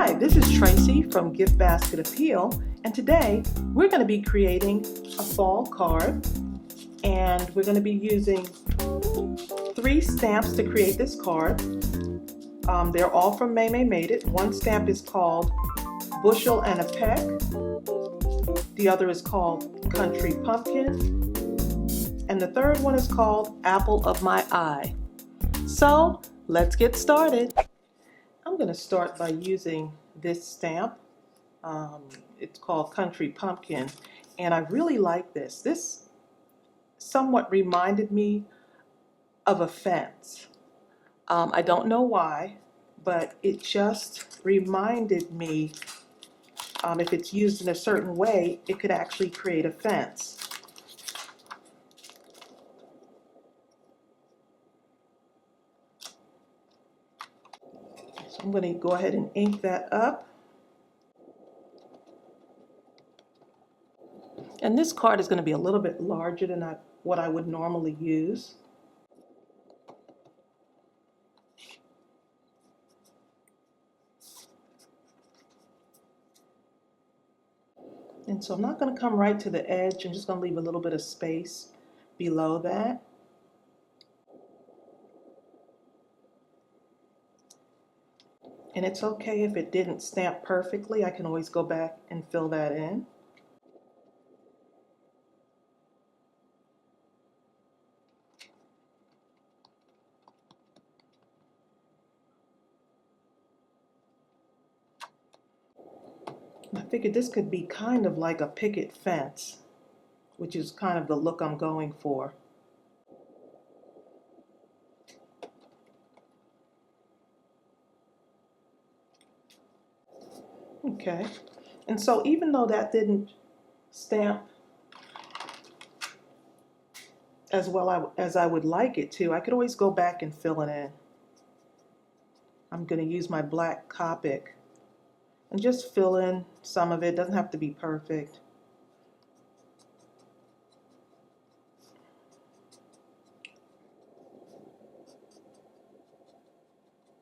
Hi, this is Tracy from Gift Basket Appeal, and today we're going to be creating a fall card, and we're going to be using 3 stamps to create this card. They're all from Maymay Made It. One stamp is called Bushel and a Peck. The other is called Country Pumpkin. And the third one is called Apple of My Eye. So let's get started. I'm going to start by using this stamp. It's called Country Pumpkin, and I really like this. This somewhat reminded me of a fence. I don't know why, but it just reminded me if it's used in a certain way, it could actually create a fence. So I'm going to go ahead and ink that up. And this card is going to be a little bit larger than what I would normally use. And so I'm not going to come right to the edge. I'm just going to leave a little bit of space below that. And it's okay if it didn't stamp perfectly. I can always go back and fill that in. I figured this could be kind of like a picket fence, which is kind of the look I'm going for. Okay, and so even though that didn't stamp as well as I would like it to, I could always go back and fill it in. I'm going to use my black Copic and just fill in some of it. Doesn't have to be perfect.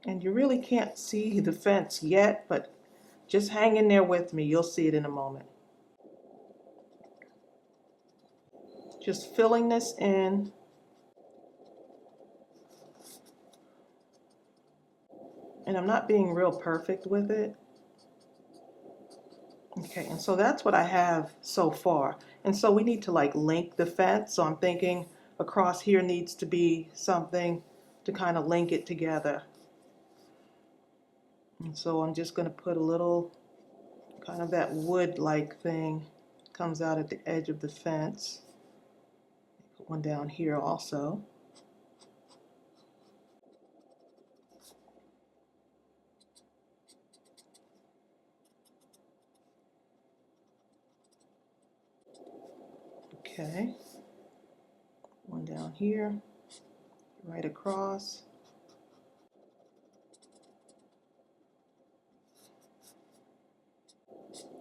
And you really can't see the fence yet, but just hang in there with me. You'll see it in a moment. Just filling this in. And I'm not being real perfect with it. Okay, and so that's what I have so far. And so we need to like link the fence. So I'm thinking across here needs to be something to kind of link it together. And so I'm just going to put a little kind of that wood-like thing comes out at the edge of the fence. Put one down here also. Okay, one down here, right across.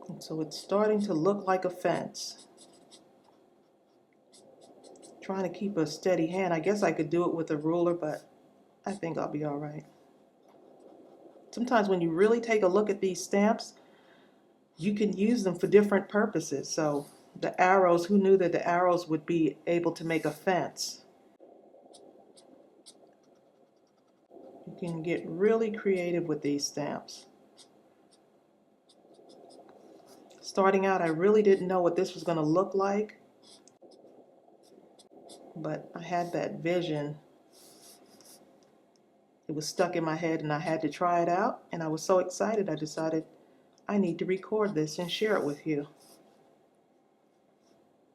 And so it's starting to look like a fence. Trying to keep a steady hand. I guess I could do it with a ruler, but I think I'll be all right. Sometimes when you really take a look at these stamps, you can use them for different purposes. So the arrows, who knew that the arrows would be able to make a fence? You can get really creative with these stamps. Starting out, I really didn't know what this was going to look like, but I had that vision. It was stuck in my head and I had to try it out, and I was so excited I decided I need to record this and share it with you.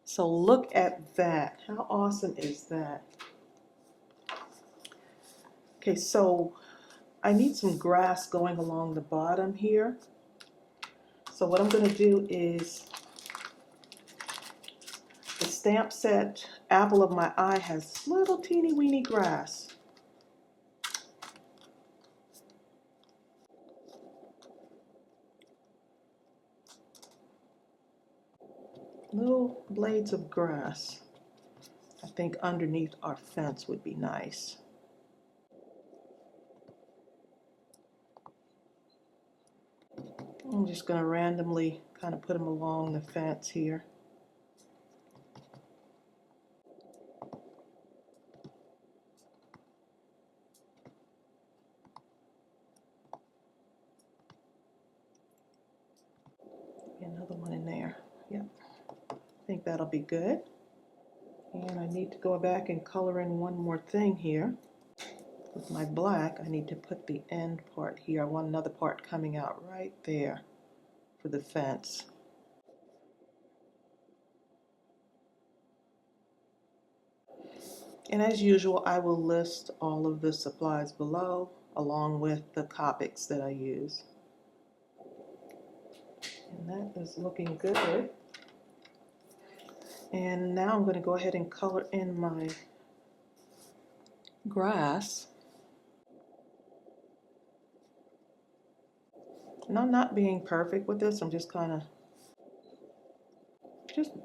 So look at that. How awesome is that? Okay, so I need some grass going along the bottom here. So what I'm going to do is, the stamp set Apple of My Eye has little teeny weeny grass. Little blades of grass. I think underneath our fence would be nice. I'm just going to randomly kind of put them along the fence here. Another one in there. Yep, I think that'll be good. And I need to go back and color in one more thing here. With my black, I need to put the end part here. I want another part coming out right there for the fence. And as usual, I will list all of the supplies below, along with the Copics that I use. And that is looking good. And now I'm going to go ahead and color in my grass. And I'm not being perfect with this, I'm just kind of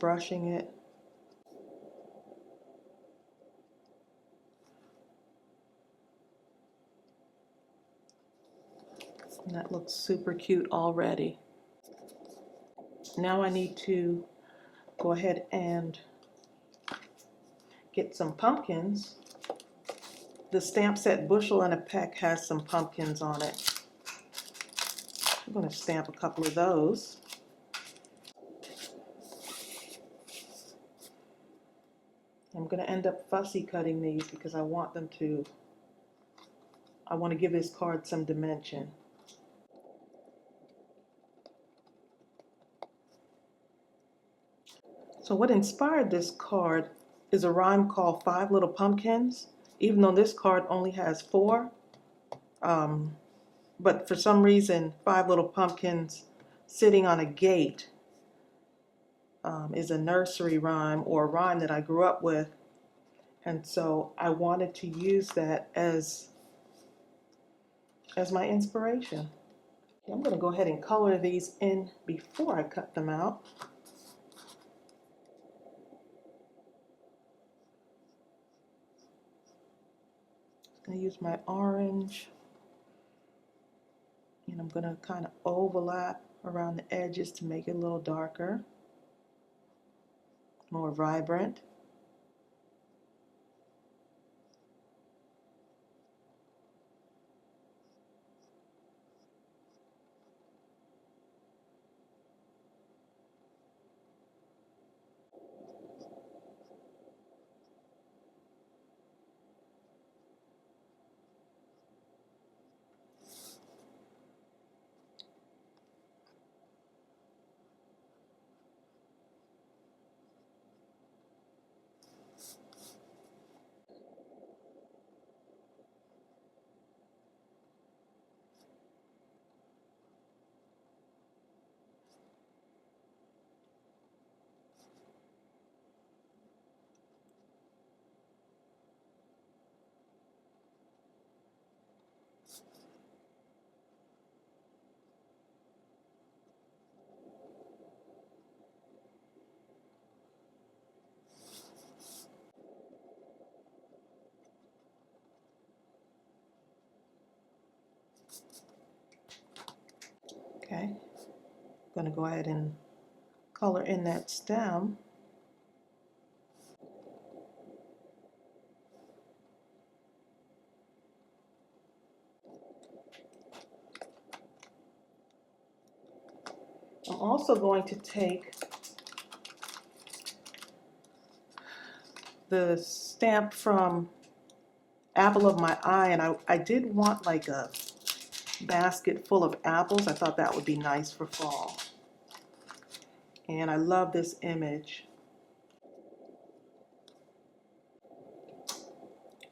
brushing it. And that looks super cute already. Now I need to go ahead and get some pumpkins. The stamp set Bushel and a Peck has some pumpkins on it. I'm going to stamp a couple of those. I'm going to end up fussy cutting these because I want to give this card some dimension. So what inspired this card is a rhyme called Five Little Pumpkins, even though this card only has 4. But for some reason, Five Little Pumpkins sitting on a gate is a nursery rhyme, or a rhyme that I grew up with. And so I wanted to use that as my inspiration. I'm going to go ahead and color these in before I cut them out. I'm going to use my orange, and I'm going to kind of overlap around the edges to make it a little darker, more vibrant. Okay, I'm going to go ahead and color in that stem. I'm also going to take the stamp from Apple of My Eye, and I did want like a basket full of apples. I thought that would be nice for fall. And I love this image.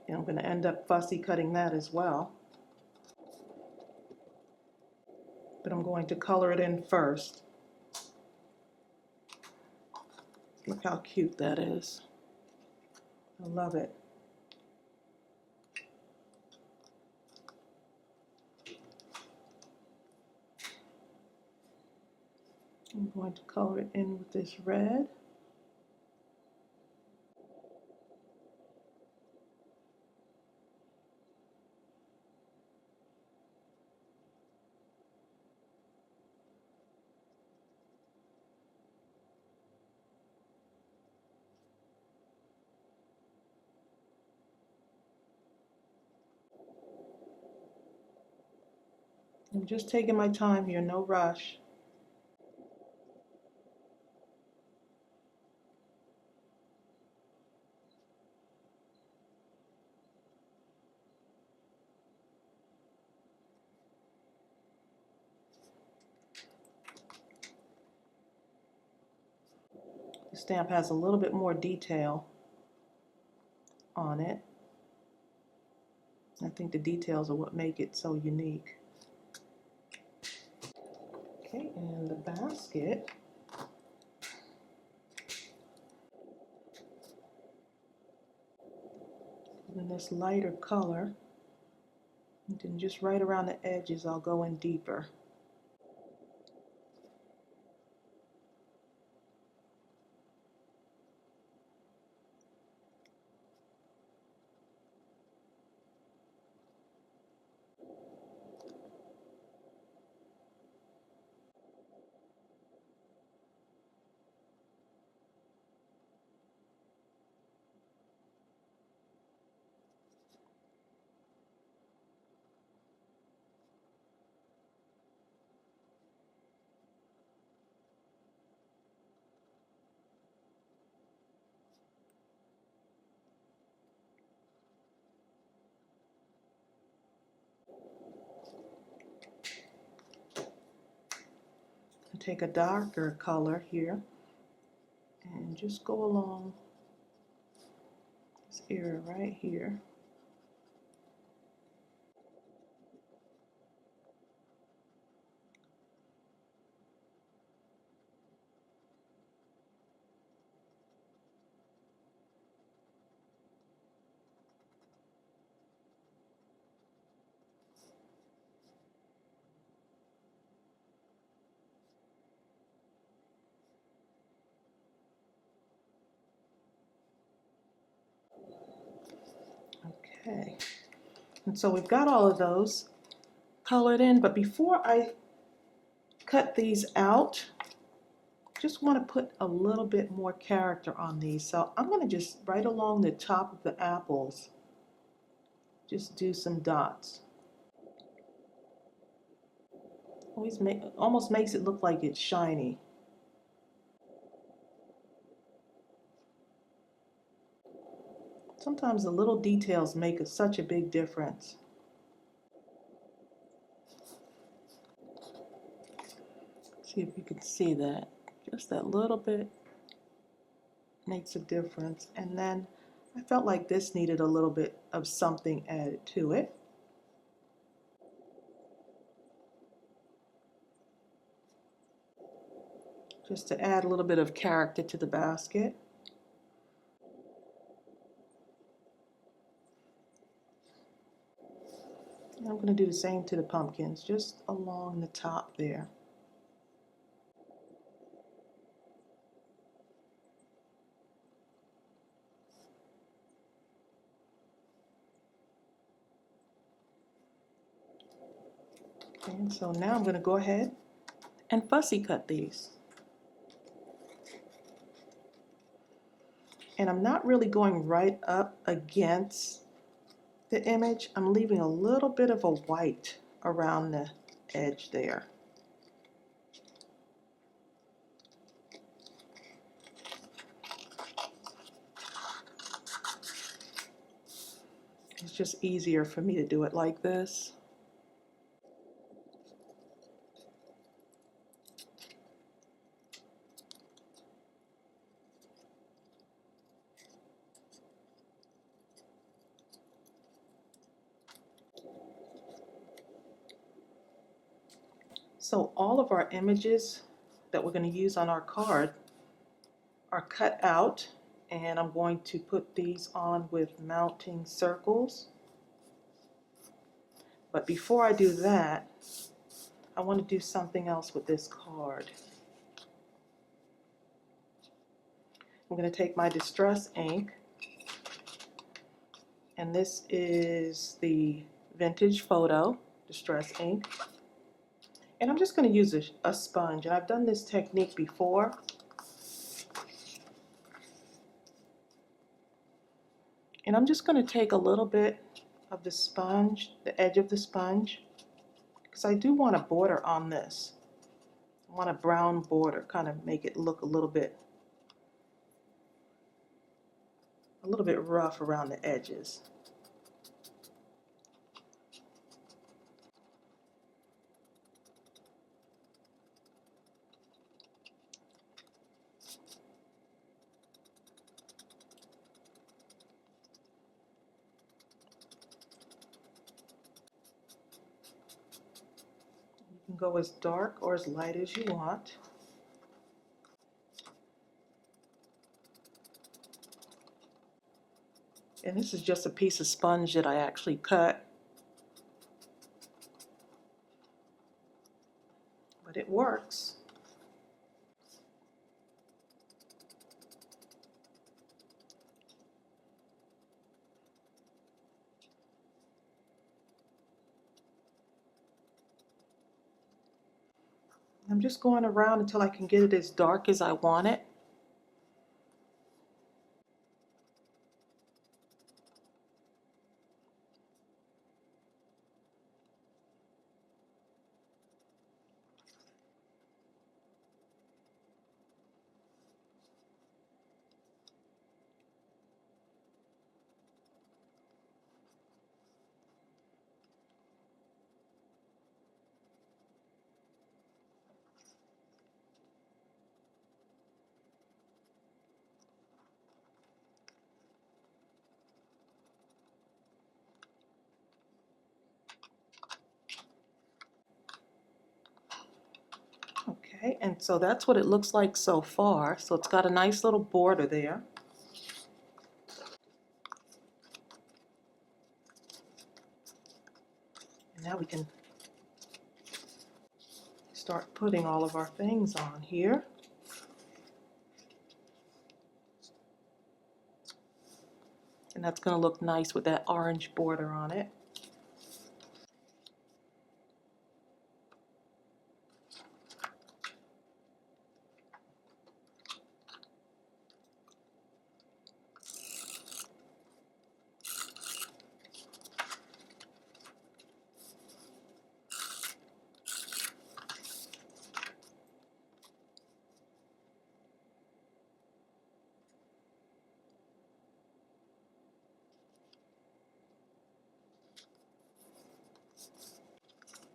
And I'm going to end up fussy cutting that as well. But I'm going to color it in first. Look how cute that is. I love it. I'm going to color it in with this red. I'm just taking my time here, no rush. The stamp has a little bit more detail on it. I think the details are what make it so unique. Okay, and the basket. In this lighter color. And then just right around the edges, I'll go in deeper. And take a darker color here and just go along this area right here. Okay, and so we've got all of those colored in, but before I cut these out, just want to put a little bit more character on these. So I'm going to just right along the top of the apples, just do some dots. Almost makes it look like it's shiny. Sometimes the little details make such a big difference. See if you can see that. Just that little bit makes a difference. And then I felt like this needed a little bit of something added to it. Just to add a little bit of character to the basket. And I'm going to do the same to the pumpkins, just along the top there. And so now I'm going to go ahead and fussy cut these. And I'm not really going right up against the image. I'm leaving a little bit of a white around the edge there. It's just easier for me to do it like this. So all of our images that we're going to use on our card are cut out, and I'm going to put these on with mounting circles. But before I do that, I want to do something else with this card. I'm going to take my distress ink, and this is the Vintage Photo distress ink. And I'm just going to use a sponge, and I've done this technique before. And I'm just going to take a little bit of the sponge, the edge of the sponge, because I do want a border on this. I want a brown border, kind of make it look a little bit rough around the edges. You can go as dark or as light as you want. And this is just a piece of sponge that I actually cut. But it works. I'm just going around until I can get it as dark as I want it. Okay, and so that's what it looks like so far. So it's got a nice little border there. And now we can start putting all of our things on here. And that's going to look nice with that orange border on it.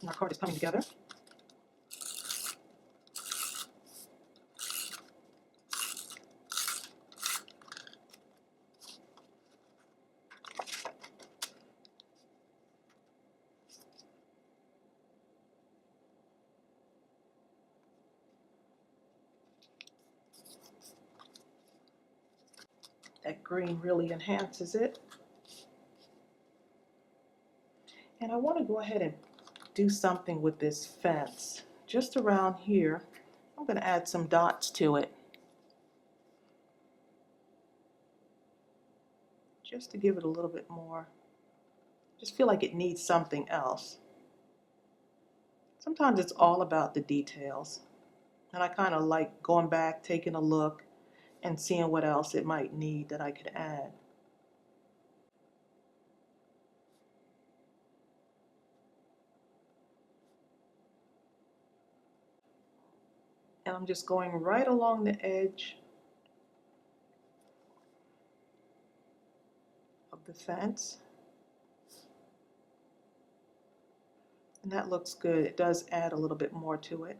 And our card is coming together. That green really enhances it. And I want to go ahead and do something with this fence. Just around here, I'm going to add some dots to it. Just to give it a little bit more. Just feel like it needs something else. Sometimes it's all about the details. And I kind of like going back, taking a look, and seeing what else it might need that I could add. And I'm just going right along the edge of the fence. And that looks good. It does add a little bit more to it.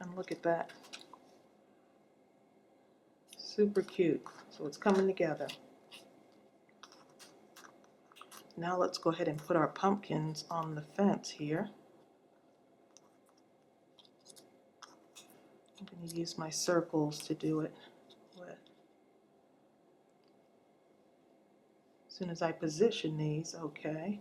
And look at that. Super cute. So it's coming together. Now let's go ahead and put our pumpkins on the fence here. I'm going to use my circles to do it with. As soon as I position these, okay.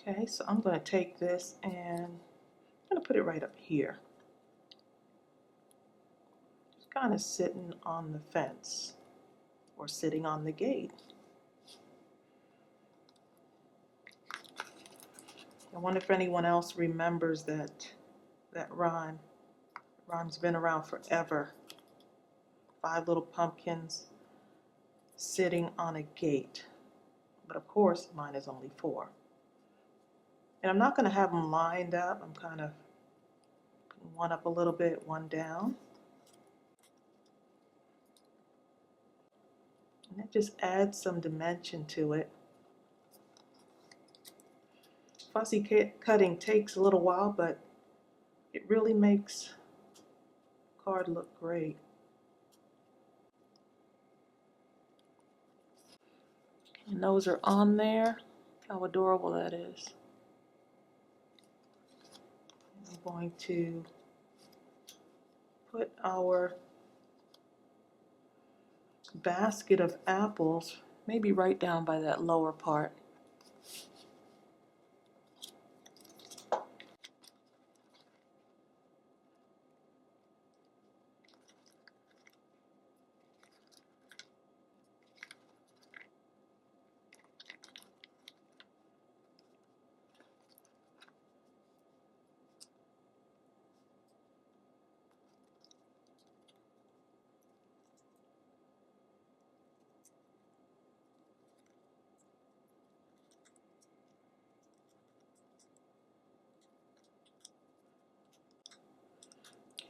Okay, so I'm going to take this and I'm going to put it right up here. Just kind of sitting on the fence or sitting on the gate. I wonder if anyone else remembers that rhyme. The rhyme's been around forever. 5 little pumpkins sitting on a gate. But of course, mine is only 4. And I'm not going to have them lined up. I'm kind of putting one up a little bit, one down. And that just adds some dimension to it. Fussy cutting takes a little while, but it really makes the card look great. And those are on there. How adorable that is. I'm going to put our basket of apples maybe right down by that lower part.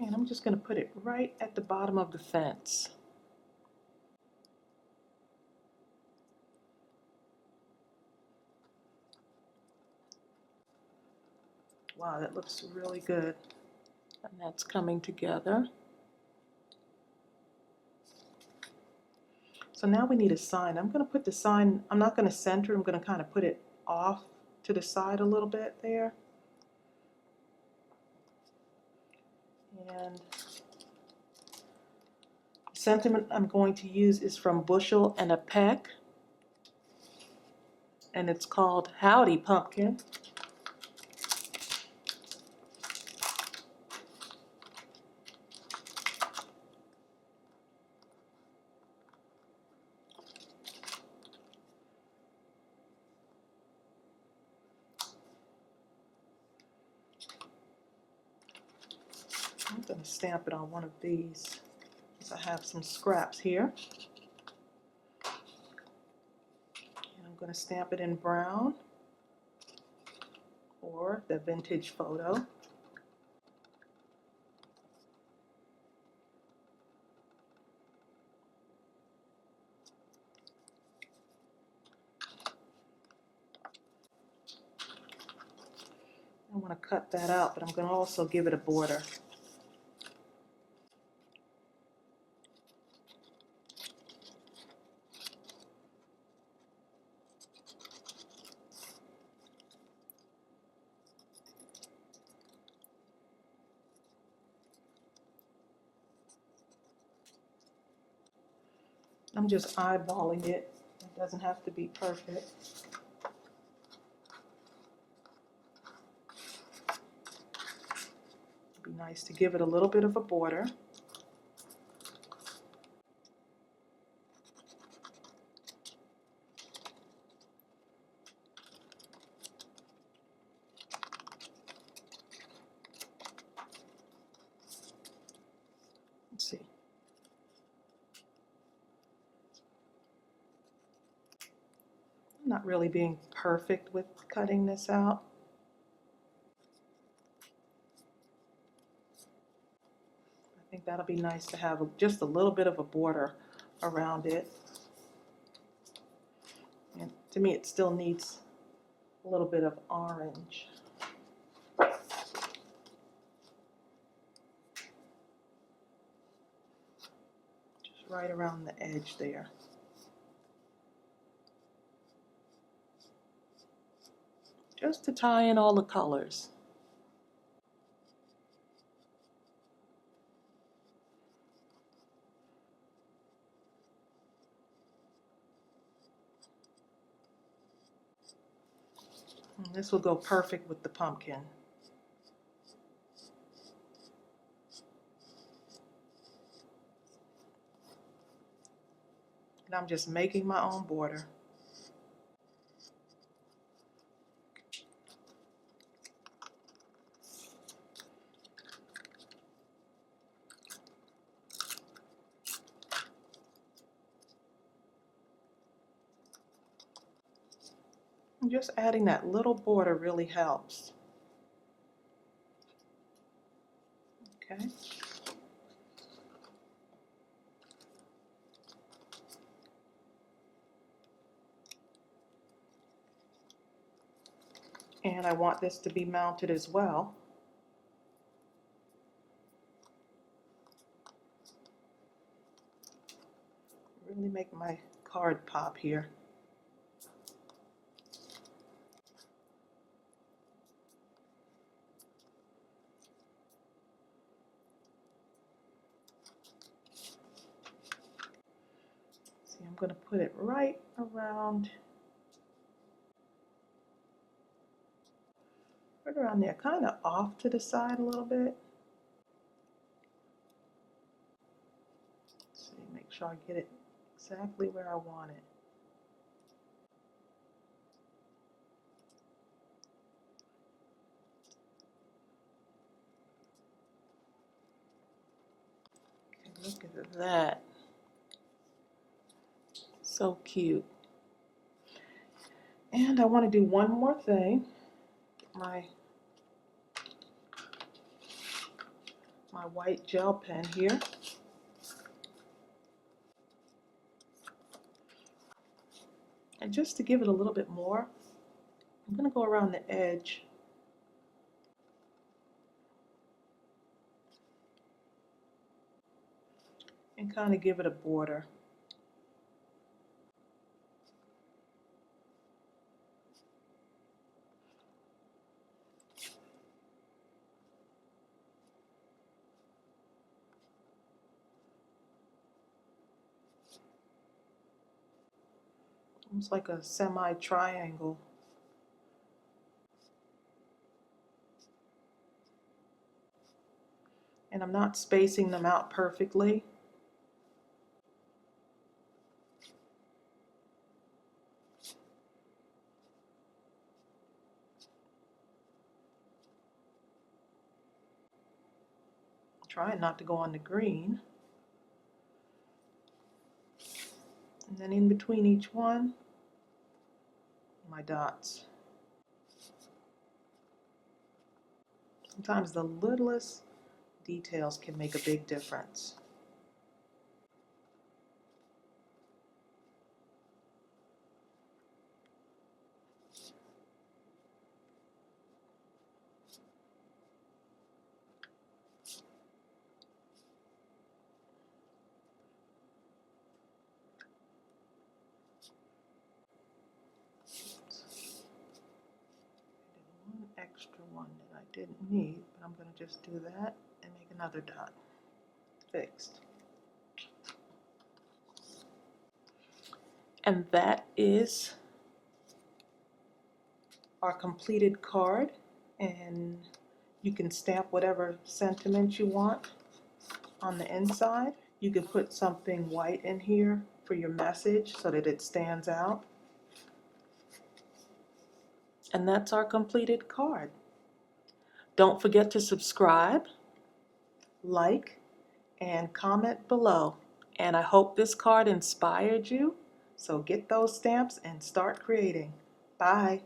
And I'm just going to put it right at the bottom of the fence. Wow, that looks really good. And that's coming together. So now we need a sign. I'm going to put the sign, I'm not going to center, I'm going to kind of put it off to the side a little bit there. And the sentiment I'm going to use is from Bushel and a Peck. And it's called Howdy Pumpkin. I'm going to stamp it on one of these, because I have some scraps here. And I'm going to stamp it in brown, or the vintage photo. I want to cut that out, but I'm going to also give it a border. I'm just eyeballing it. It doesn't have to be perfect. It'd be nice to give it a little bit of a border. Let's see. I'm not really being perfect with cutting this out. I think that'll be nice to have just a little bit of a border around it. And to me, it still needs a little bit of orange. Just right around the edge there. Just to tie in all the colors. And this will go perfect with the pumpkin. And I'm just making my own border. And just adding that little border really helps. Okay. And I want this to be mounted as well. Really make my card pop here. See, I'm going to put it right around there, kind of off to the side a little bit. Let's see, make sure I get it exactly where I want it. Okay, look at that. So cute. And I want to do one more thing. My white gel pen here. And just to give it a little bit more, I'm going to go around the edge and kind of give it a border. Almost like a semi-triangle. And I'm not spacing them out perfectly. Trying not to go on the green. And then in between each one, my dots. Sometimes the littlest details can make a big difference. Extra one that I didn't need, but I'm going to just do that and make another dot. Fixed. And that is our completed card, and you can stamp whatever sentiment you want on the inside. You can put something white in here for your message so that it stands out. And that's our completed card. Don't forget to subscribe, like, and comment below. And I hope this card inspired you. So get those stamps and start creating. Bye.